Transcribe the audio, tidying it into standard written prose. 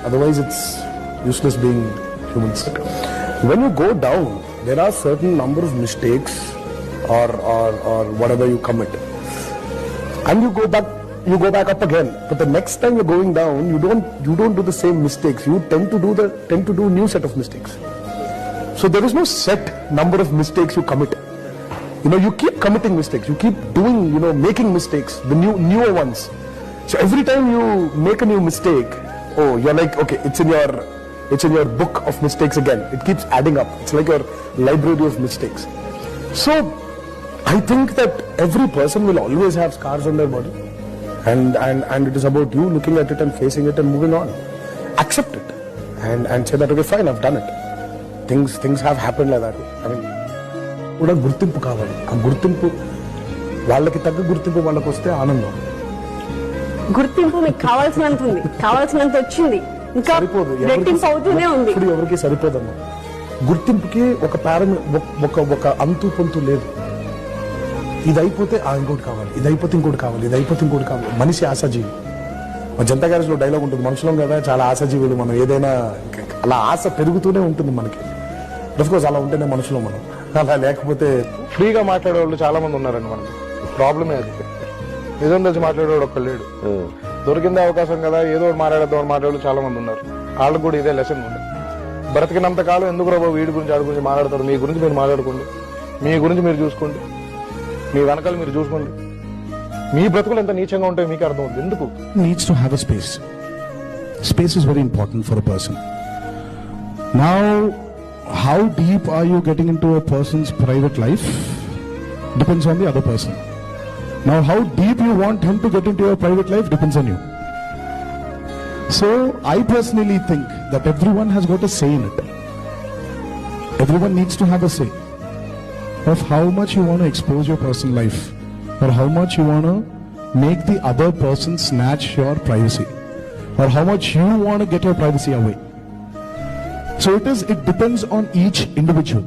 Otherwise, it's useless being humans. When you go down, there are certain number of mistakes or whatever you commit, and you go back up again. But the next time you're going down, you don't do the same mistakes. You tend to do new set of mistakes. So there is no set number of mistakes you commit. You keep committing mistakes. You keep doing, making mistakes, the newer ones. So every time you make a new mistake, you're like, okay, it's in your book of mistakes again. It keeps adding up. It's like your library of mistakes. So I think that every person will always have scars on their body, and it is about you looking at it and facing it and moving on. Accept it and say that, okay, fine, I've done it. Things have happened like that. I mean, కూడా గుర్తింపు కావాలి. ఆ గుర్తింపు వాళ్ళకి తగ్గ గుర్తింపు వాళ్ళకి వస్తే ఆనందం. గుర్తింపు మీకు కావాల్సినంత ఉంది, కావాల్సినంత వచ్చింది, ఇంకా రెట్టింపు అవుతూనే ఉంది. ఇప్పుడు ఎవరికి సరిపోదమ్మా. గుర్తింపుకి ఒక అంతు పొంతు లేదు. ఇది అయిపోతే ఇంకోటి కావాలి, ఇది అయిపోతే ఇంకోటి కావాలి, ఇది అయిపోతే ఇంకోటి కావాలి. మనిషి ఆశాజీవి. మా జనతా గ్యారేజ్ లో డైలాగ్ ఉంటుంది, మనుషులం కదా చాలా ఆశాజీవులు మనం. ఏదైనా అలా ఆశ పెరుగుతూనే ఉంటుంది మనకి. అఫ్కోర్స్ అలా ఉంటేనే మనుషులు మనం. అలా లేకపోతే ఫ్రీగా మాట్లాడే వాళ్ళు చాలా మంది ఉన్నారండి మనకి. ప్రాబ్లమే అది. నిజం తెలిసి మాట్లాడేవాడు ఒక్క లేడు. దొరికిందే అవకాశం కదా, ఏదో మాట్లాడేద్దాం మాట్లాడే చాలా మంది ఉన్నారు. వాళ్ళకు కూడా ఇదే లెసన్ ఉంది. బ్రతికినంత కాలం ఎందుకు రాబో వీడి గురించి ఆడి గురించి మాట్లాడతారు. మీ గురించి మీరు మాట్లాడుకోండి, మీ గురించి మీరు చూసుకోండి, మీ వెనకాల మీరు చూసుకోండి. మీ బ్రతుకులు ఎంత నీచంగా ఉంటాయో మీకు అర్థం అవుతుంది. ఎందుకు needs to have a space. Space is very important for a person. Now, how deep are you getting into a person's private life depends on the other person. Now, how deep you want him to get into your private life depends on you. So, I personally think that everyone has got a say in it. Everyone needs to have a say of how much you want to expose your personal life, or how much you want to make the other person snatch your privacy, or how much you want to get your privacy away. So it depends on each individual.